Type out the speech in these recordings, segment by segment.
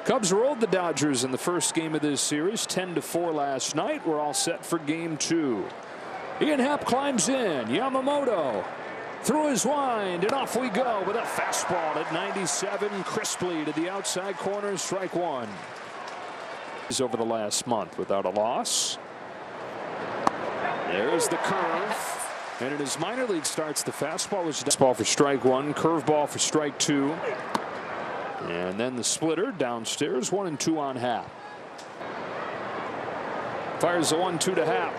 Cubs rolled the Dodgers in the first game of this series, 10-4 last night. We're all set for game 2. Ian Happ climbs in. Yamamoto through his wind, and off we go with a fastball at 97, crisply to the outside corner, strike 1. He's over the last month without a loss. There's the curve. And in his minor league starts, the fastball was fastball for strike 1, curveball for strike 2. And then the splitter downstairs, 1-2 on Happ. Fires a 1-2 to Happ.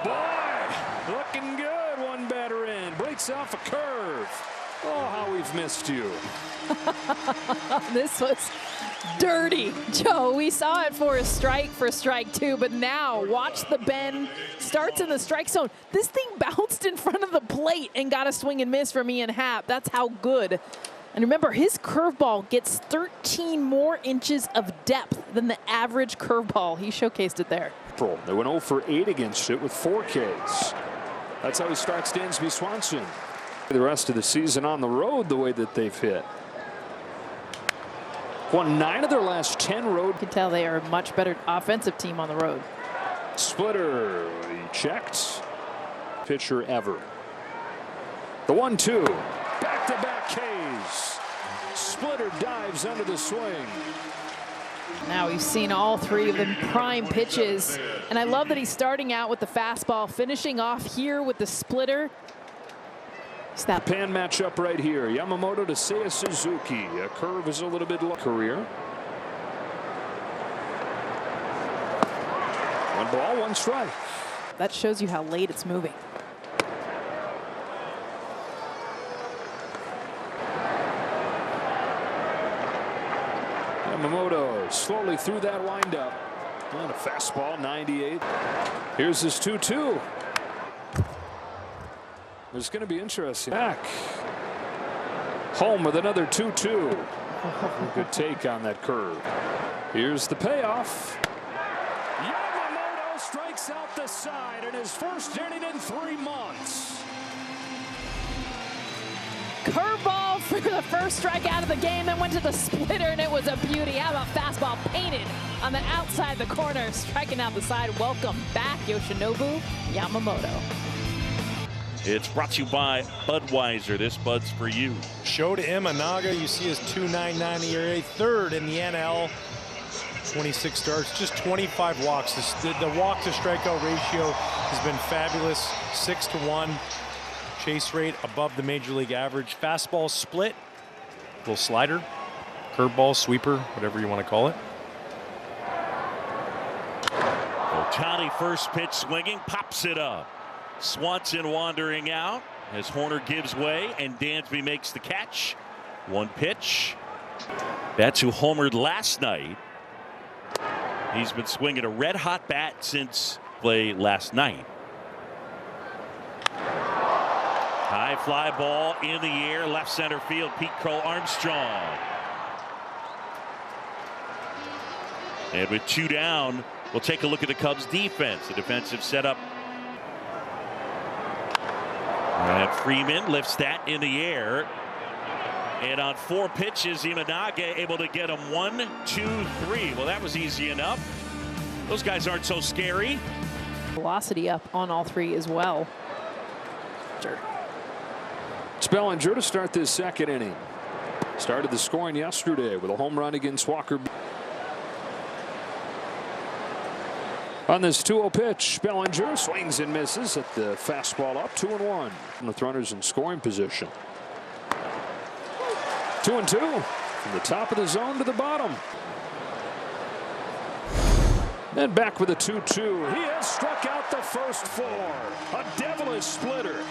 Boy, looking good. One batter in. Breaks off a curve. Oh, how we've missed you. This was dirty, Joe. We saw it for strike 2, but now watch the bend. Starts in the strike zone. This thing bounced in front of the plate and got a swing and miss from Ian Happ. That's how good. And remember, his curveball gets 13 more inches of depth than the average curveball. He showcased it there. They went 0 for 8 against it with 4 Ks. That's how he starts Dansby Swanson. The rest of the season on the road the way that they've hit. Won 9 of their last 10 road. You can tell they are a much better offensive team on the road. Splitter, he checked. Pitcher ever. The 1-2. Back-to-back Ks. Splitter dives under the swing. Now we've seen all 3 of them prime pitches. And I love that he's starting out with the fastball, finishing off here with the splitter. That pan matchup right here. Yamamoto to Seiya Suzuki. A curve is a little bit low. Career. 1 ball, 1 strike. That shows you how late it's moving. Yamamoto slowly through that windup. And a fastball, 98. Here's his 2-2. It's going to be interesting. Back. Home with another 2-2. Good take on that curve. Here's the payoff. Yamamoto strikes out the side in his first inning in 3 months. Curveball for the first strikeout of the game, then went to the splitter, and it was a beauty. How about fastball painted on the outside the corner, striking out the side. Welcome back, Yoshinobu Yamamoto. It's brought to you by Budweiser. This Bud's for you. Shota Imanaga, you see his 2.99 ERA, 3rd in the NL. 26 starts, just 25 walks. The walk to strikeout ratio has been fabulous, 6-1. Chase rate above the major league average. Fastball split, little slider, curveball, sweeper, whatever you want to call it. Ohtani first pitch swinging, pops it up. Swanson wandering out as Horner gives way and Dansby makes the catch. 1 pitch. That's who homered last night. He's been swinging a red hot bat since play last night. High fly ball in the air, left center field, Pete Crow Armstrong. And with 2 down, we'll take a look at the Cubs defense. The defensive setup. And Freeman lifts that in the air. And on 4 pitches, Imanaga able to get him 1, 2, 3. Well, that was easy enough. Those guys aren't so scary. Velocity up on all 3 as well. It's Bellinger to start this 2nd inning. Started the scoring yesterday with a home run against Walker. On this 2-0 pitch, Bellinger swings and misses at the fastball up, 2-1. With runners in scoring position. 2-2 from the top of the zone to the bottom. And back with a 2-2. He has struck out the first 4. A devilish splitter.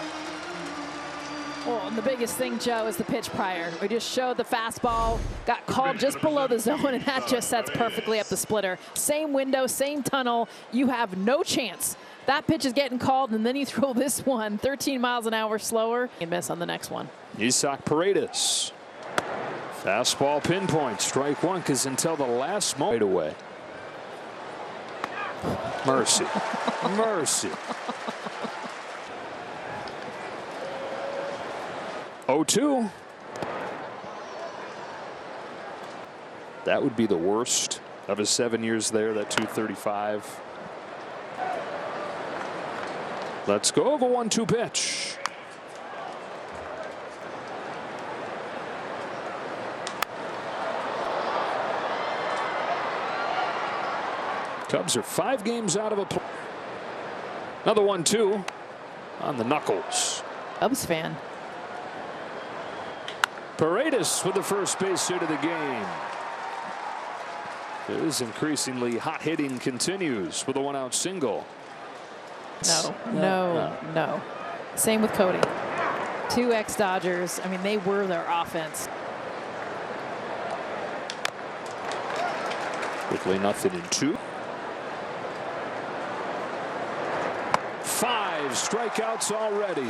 Well, and the biggest thing, Joe, is the pitch prior. We just showed the fastball, got called just below the zone, and that just sets perfectly up the splitter. Same window, same tunnel. You have no chance. That pitch is getting called, and then you throw this one 13 miles an hour slower and miss on the next one. Isaac Paredes. Fastball pinpoint, strike 1, because until the last moment away. Mercy. Mercy. 0-2. That would be the worst of his 7 years there, that 235. Let's go. The 1-2 pitch. Cubs are 5 games out of a play. Another 1-2 on the knuckles. Cubs fan. Paredes with the first base hit of the game. His increasingly hot hitting continues with a 1-out single. No. Same with Cody. 2 ex-Dodgers. I mean, they were their offense. Quickly 0-2. 5 strikeouts already.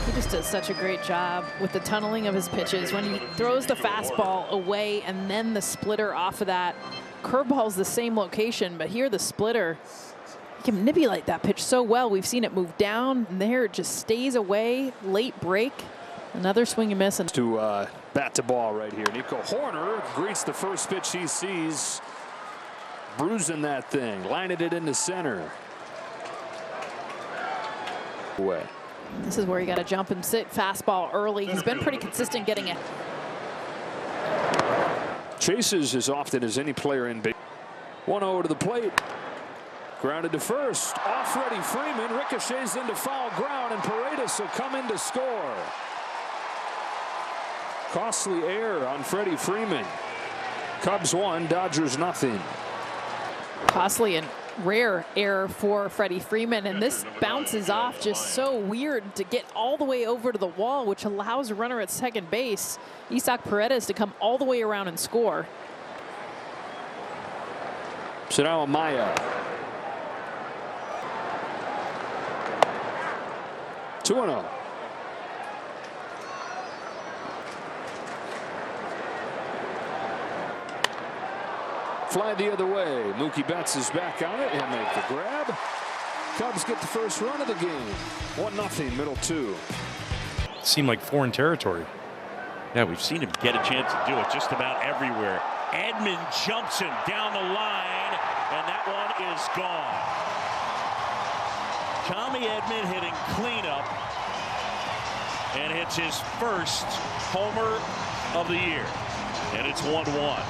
He just does such a great job with the tunneling of his pitches. When he throws the fastball away and then the splitter off of that. Curveball's the same location, but here the splitter, he can manipulate that pitch so well. We've seen it move down, and there it just stays away. Late break. Another swing and miss. To bat to ball right here. Nico Horner greets the first pitch he sees. Bruising that thing, lining it into center. Away. This is where you got to jump and sit fastball early. He's been pretty consistent getting it. Chases as often as any player in base. 1-0 to the plate. Grounded to first. Off Freddie Freeman. Ricochets into foul ground, and Paredes will come in to score. Costly error on Freddie Freeman. Cubs 1, Dodgers nothing. Costly and rare error for Freddie Freeman, and this bounces off just so weird to get all the way over to the wall, which allows a runner at second base, Isaac Paredes, to come all the way around and score. So now Amaya. 2-0. Fly the other way. Mookie Betts is back on it. He'll make the grab. Cubs get the first run of the game. 1-0, middle 2. Seemed like foreign territory. Yeah, we've seen him get a chance to do it just about everywhere. Edman jumps him down the line, and that one is gone. Tommy Edman hitting cleanup, and hits his first homer of the year, and it's 1-1.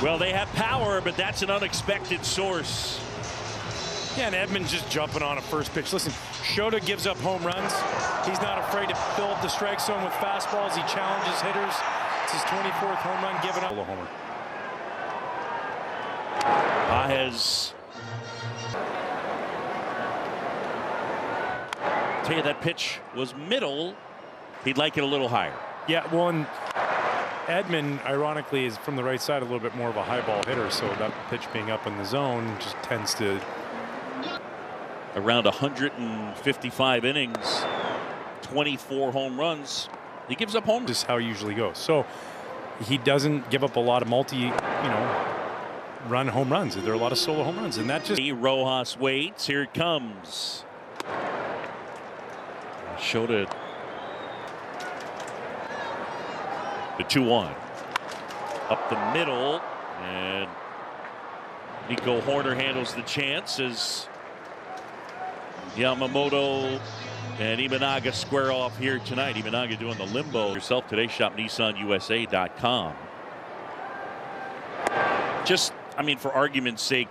Well, they have power, but that's an unexpected source. Yeah, and Edman just jumping on a first pitch. Listen, Shota gives up home runs. He's not afraid to fill up the strike zone with fastballs. He challenges hitters. It's his 24th home run given up. A homer. Baez. Tell you, that pitch was middle. He'd like it a little higher. Yeah, well, and Edman, ironically, is from the right side a little bit more of a high ball hitter, so that pitch being up in the zone just tends to. Around 155 innings, 24 home runs. He gives up home. This is how it usually goes. So he doesn't give up a lot of run home runs. There are a lot of solo home runs, and that just. Rojas waits. Here it comes. Shota. The 2-1 up the middle, and Nico Horner handles the chance as Yamamoto and Imanaga square off here tonight. Imanaga doing the limbo yourself today. Shop NissanUSA.com. Just, I mean, for argument's sake,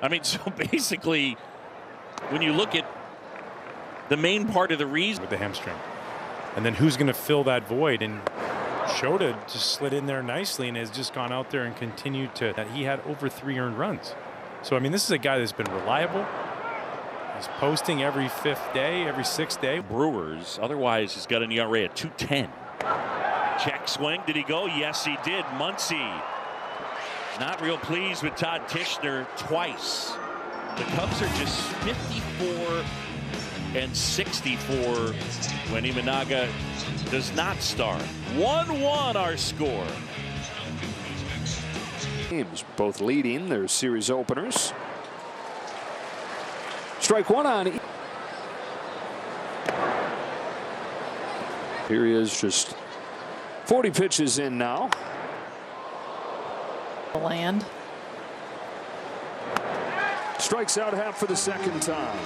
I mean, so basically, when you look at the main part of the reason with the hamstring, and then who's going to fill that void? And Shota just slid in there nicely and has just gone out there and continued to. He had over 3 earned runs. So I mean, this is a guy that's been reliable. He's posting every 5th day, every 6th day. Brewers. Otherwise, he's got an ERA at 2.10. Check swing. Did he go? Yes, he did. Muncy. Not real pleased with Todd Tishner twice. The Cubs are just 54 and 64 when Imanaga does not start. 1-1 our score. Teams both leading their series openers. Strike one on. Here he is, just 40 pitches in now. Land. Strikes out half for the second time.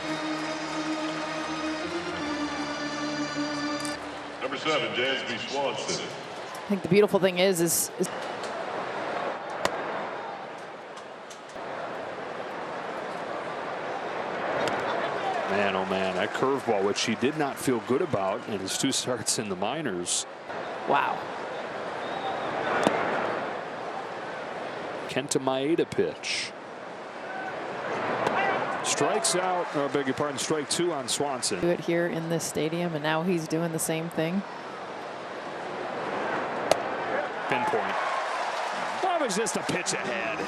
Number 7, Dansby Swanson. I think the beautiful thing is Man, oh man, that curveball, which he did not feel good about in his 2 starts in the minors. wow. Kenta Maeda pitch. Strikes out, or I beg your pardon, strike 2 on Swanson. Do it here in this stadium, and now he's doing the same thing. Pinpoint. That was just a pitch ahead.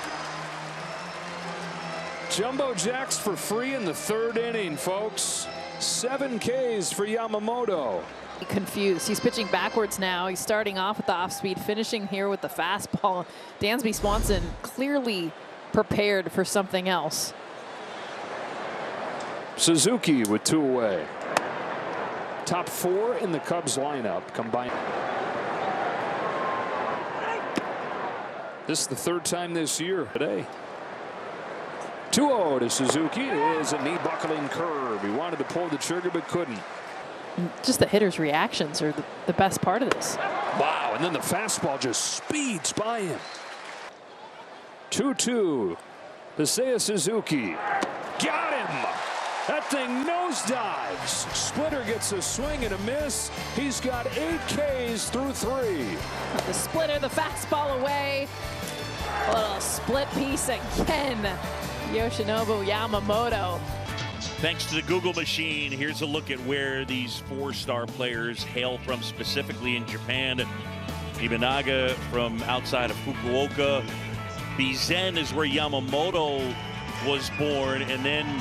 Jumbo jacks for free in the 3rd inning, folks. 7 Ks for Yamamoto. Confused. He's pitching backwards now. He's starting off with the off speed, finishing here with the fastball. Dansby Swanson clearly prepared for something else. Suzuki with 2 away. Top 4 in the Cubs lineup combined. This is the 3rd time this year today. 2-0 to Suzuki. It is a knee buckling curve. He wanted to pull the trigger but couldn't. Just the hitter's reactions are the best part of this. Wow, and then the fastball just speeds by him. 2-2. Seiya Suzuki. Got him! That thing nosedives. Splitter gets a swing and a miss. He's got 8 Ks through 3. The splitter, the fastball away. A little split piece again. Yoshinobu Yamamoto. Thanks to the Google machine, here's a look at where these 4-star players hail from, specifically in Japan. Imanaga from outside of Fukuoka. Bizen is where Yamamoto was born, and then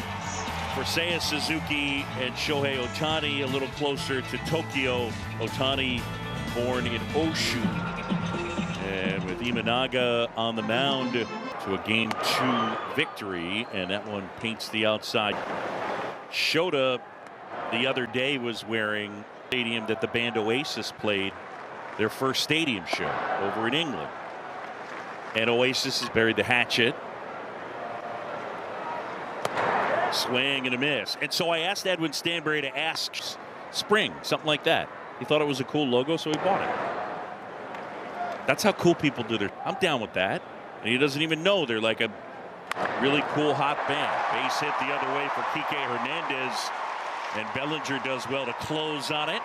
for Seiya Suzuki and Shohei Ohtani, a little closer to Tokyo. Ohtani born in Oshu. And with Imanaga on the mound to a Game 2 victory, and that one paints the outside. Shota the other day was wearing the stadium that the band Oasis played their first stadium show over in England. And Oasis has buried the hatchet. Swing and a miss. And so I asked Edwin Stanbury to ask Spring, something like that. He thought it was a cool logo, so he bought it. That's how cool people do their. I'm down with that. And he doesn't even know they're like a really cool hot band. Base hit the other way for Kike Hernandez. And Bellinger does well to close on it.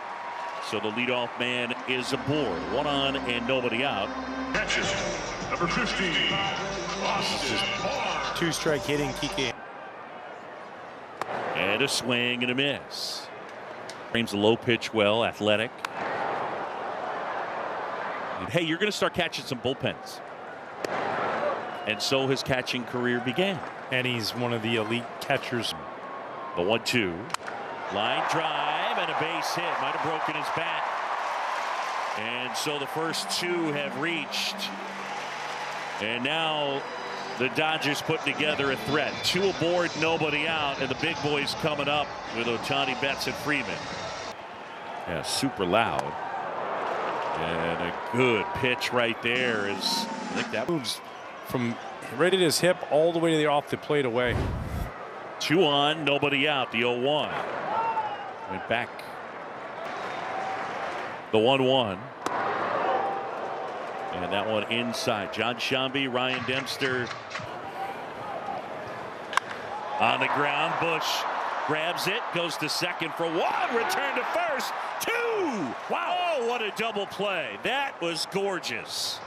So the leadoff man is aboard. 1 on and nobody out. Catches number 15, Austin Barnes. 2-strike hitting Kike. And a swing and a miss. Frames the low pitch well, athletic. And hey, you're going to start catching some bullpens. And so his catching career began. And he's one of the elite catchers. The 1-2. Line drive and a base hit. Might have broken his bat. And so the first 2 have reached. And now the Dodgers putting together a threat. 2 aboard, nobody out. And the big boys coming up with Ohtani, Betts, and Freeman. Yeah, super loud. And a good pitch right there is, I think that moves from right at his hip all the way to the off the plate away. 2 on, nobody out. The 0-1. Went back. The 1-1. And that one inside. John Shambi, Ryan Dempster. On the ground, Bush grabs it, goes to second for 1, return to first, 2. Wow, oh, what a double play. That was gorgeous.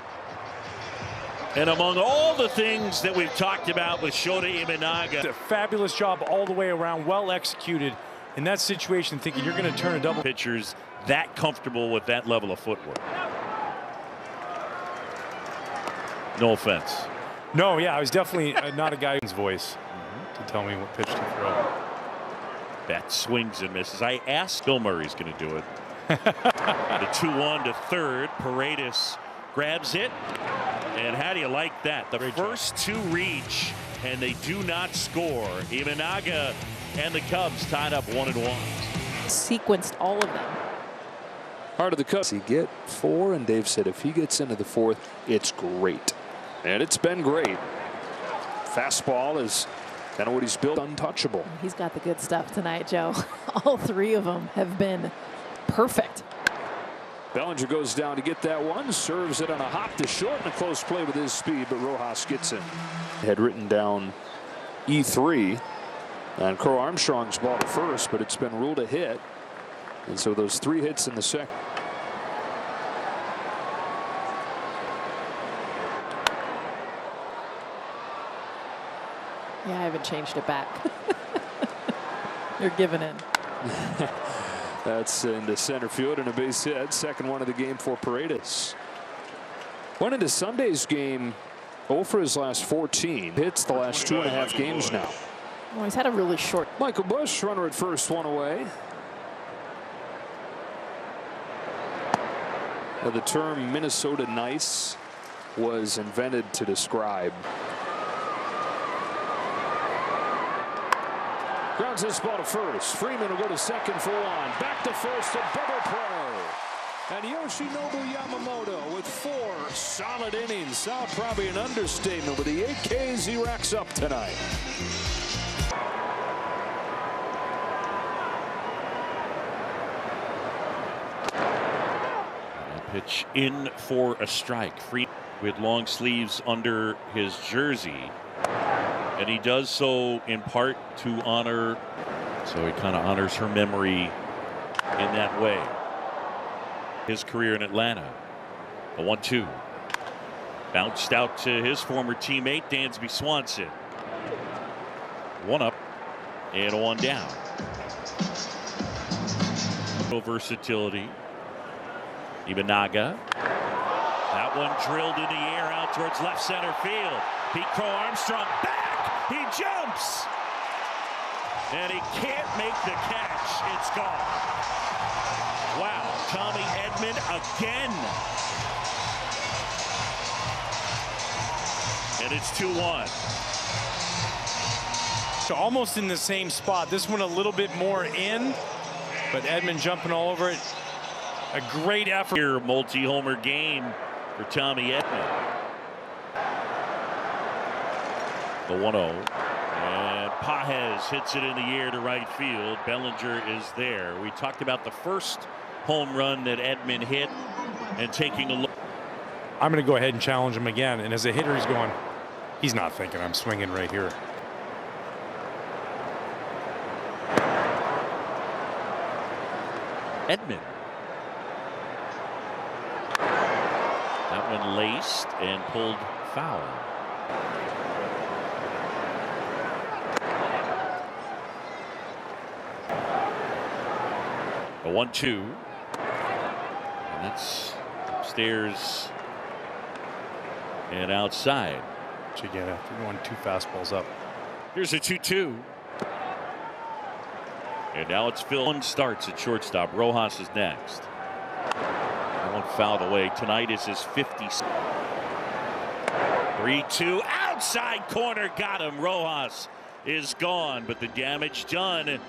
And among all the things that we've talked about with Shota Imanaga. A fabulous job all the way around, well executed in that situation, thinking you're going to turn a double. Pitchers that comfortable with that level of footwork. No offense. No, yeah, I was definitely not a guy's voice to tell me what pitch to throw. That swings and misses. I asked Bill Murray's going to do it. The 2-1 to third. Paredes grabs it. And how do you like that? The first two reach, and they do not score. Imanaga and the Cubs tied up 1-1. Sequenced all of them. Part of the Cubs. He get 4, and Dave said if he gets into the 4th, it's great. And it's been great. Fastball is kind of what he's built, untouchable. He's got the good stuff tonight, Joe. All 3 of them have been perfect. Bellinger goes down to get that one, serves it on a hop to short, and a close play with his speed, but Rojas gets it. Had written down E3 on Crow Armstrong's ball to first, but it's been ruled a hit. And so those 3 hits in the second. Yeah, I haven't changed it back. You're giving in. That's into center field and a base hit. Second one of the game for Paredes. Went into Sunday's game 0 for his last 14. Hits the last 2.5 games now. Well, he's had a really short. Michael Busch, runner at first, 1 away. The term Minnesota nice was invented to describe. Grounds this ball to first. Freeman will go to second for 1. Back to first, a double play. And Yoshinobu Yamamoto with 4 solid innings. Sound probably an understatement with the 8 Ks he racks up tonight. Pitch in for a strike. Free with long sleeves under his jersey. And he does so in part to honor, so he kind of honors her memory in that way. His career in Atlanta. A 1-2. Bounced out to his former teammate, Dansby Swanson. 1 up and 1 down. Versatility. Imanaga. That one drilled in the air out towards left center field. Pete Crow Armstrong back. He jumps. And he can't make the catch. It's gone. Wow. Tommy Edman again. And it's 2-1. So almost in the same spot. This one a little bit more in, but Edman jumping all over it. A great effort. Here, multi-homer game for Tommy Edman. The 1-0. And Pages hits it in the air to right field. Bellinger is there. We talked about the first home run that Edman hit and taking a look. I'm going to go ahead and challenge him again. And as a hitter, he's not thinking I'm swinging right here. Edman. That one laced and pulled foul. A 1-2. And that's upstairs and outside. What you get after going 2 fastballs up. Here's a 2-2. And now it's Phil. One starts at shortstop. Rojas is next. That one fouled away. Tonight is his 50th. 3-2. Outside corner. Got him. Rojas is gone, but the damage done.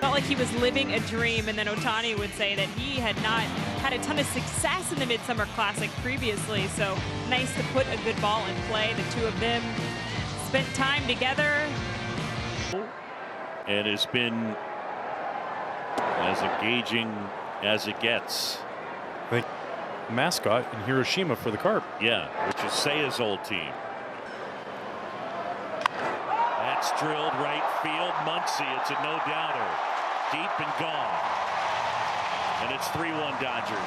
Felt like he was living a dream, and then Ohtani would say that he had not had a ton of success in the Midsummer Classic previously, so nice to put a good ball in play. The 2 of them spent time together. And has been as engaging as it gets. I think mascot in Hiroshima for the Carp. Yeah, which is Seiya's old team. That's drilled right field. Muncy, it's a no-doubter. Deep and gone. And it's 3-1 Dodgers.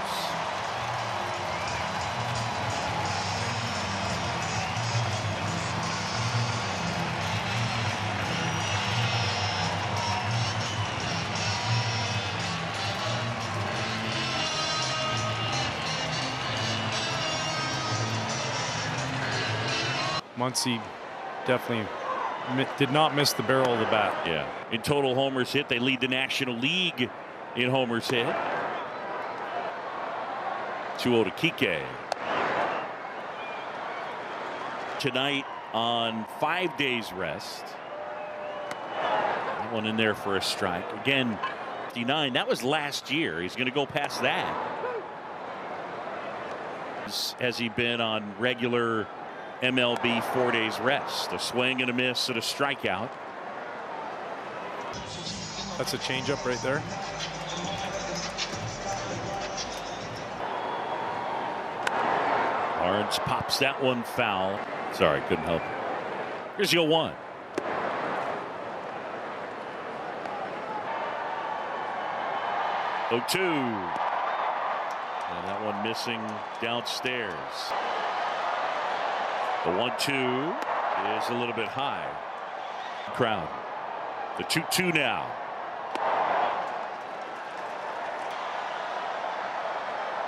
Muncy definitely did not miss the barrel of the bat. Yeah. In total homers hit, they lead the National League in homers hit. 2-0 to Kike. Tonight on 5 days rest. That one in there for a strike. Again, 59. That was last year. He's going to go past that. Has he been on regular MLB 4 days rest? A swing and a miss and a strikeout. That's a changeup right there. Barnes pops that one foul. Sorry, couldn't help it. Here's your 1. Oh, 2. And that one missing downstairs. The 1-2 is a little bit high. Crowd. The 2-2 now.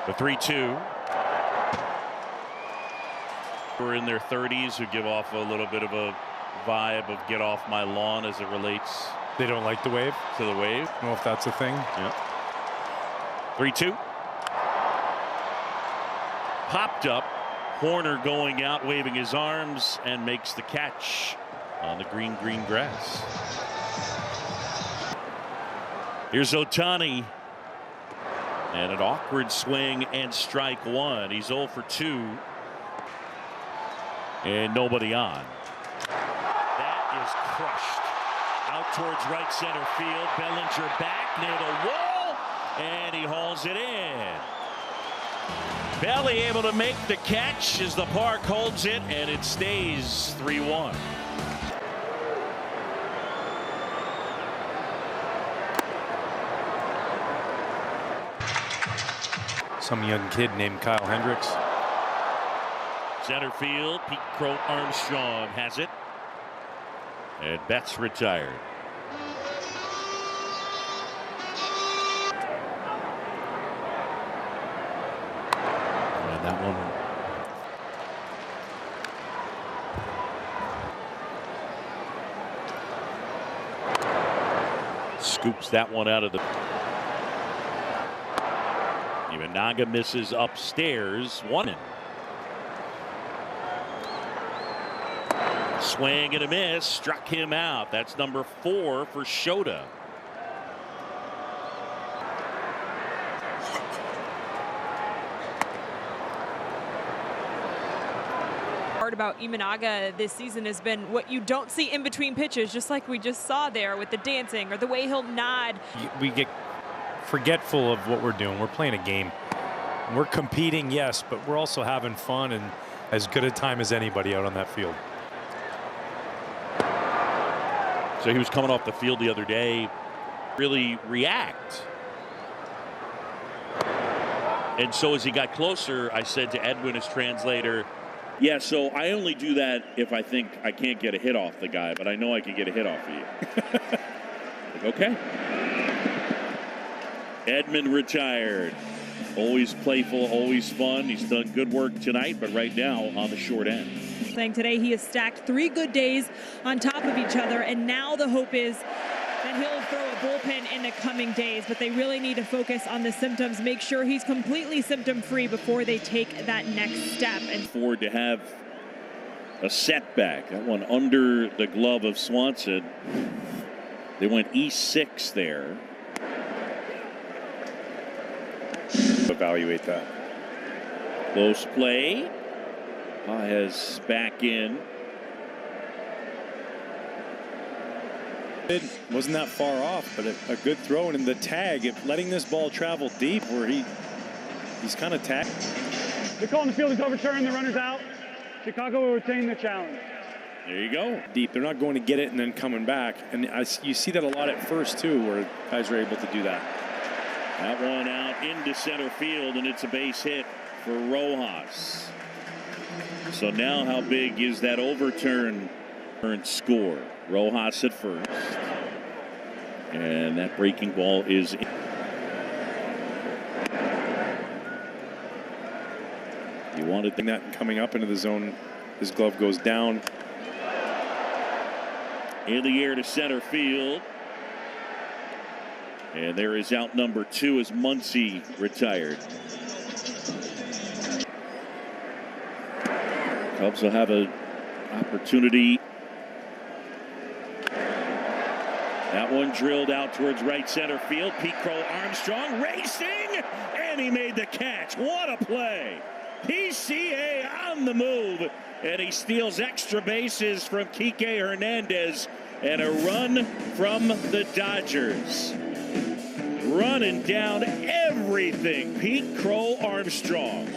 The 3-2. We're in their 30s who give off a little bit of a vibe of get off my lawn as it relates. They don't like the wave? To the wave. I don't know if that's a thing. Yeah. 3-2. Popped up. Horner going out, waving his arms, and makes the catch on the green grass. Here's Ohtani. And an awkward swing and strike 1. He's 0 for 2. And nobody on. That is crushed. Out towards right center field. Bellinger back near the wall. And he hauls it in. Belly able to make the catch as the park holds it, and it stays 3-1. Some young kid named Kyle Hendricks. Center field, Pete Crow Armstrong has it. And Betts retired. And that one. Scoops that one out of the. Imanaga misses upstairs. 1. Swing and a miss, struck him out. That's number 4 for Shota. Part about Imanaga this season has been what you don't see in between pitches, just like we just saw there with the dancing or the way he'll nod. We get forgetful of what we're doing. We're playing a game. We're competing, yes, but we're also having fun and as good a time as anybody out on that field. So he was coming off the field the other day, really react. And so as he got closer, I said to Edwin, his translator, yeah, so I only do that if I think I can't get a hit off the guy, but I know I can get a hit off of you. Like, okay. Edmund retired. Always playful, always fun. He's done good work tonight, but right now on the short end. Saying today he has stacked 3 good days on top of each other, and now the hope is that he'll throw a bullpen in the coming days, but they really need to focus on the symptoms, make sure he's completely symptom-free before they take that next step. And Ford to have a setback. That one under the glove of Swanson. They went E6 there. Evaluate that. Close play. Paez back in. It wasn't that far off, but a good throw. And in the tag, if letting this ball travel deep where he's kind of tagged. The call in the field is overturned. The runner's out. Chicago will retain the challenge. There you go. Deep. They're not going to get it and then coming back. And you see that a lot at first, too, where guys are able to do that. That one out into center field, and it's a base hit for Rojas. So now how big is that overturn score? Rojas at first. And that breaking ball is in. You wanted that coming up into the zone. His glove goes down. In the air to center field. And there is out number 2 as Muncy retired. Cubs will have a Opportunity. That one drilled out towards right center field. Pete Crow Armstrong racing, and he made the catch. What a play. PCA on the move, and he steals extra bases from Kike Hernandez, and a run from the Dodgers. Running down everything, Pete Crow Armstrong.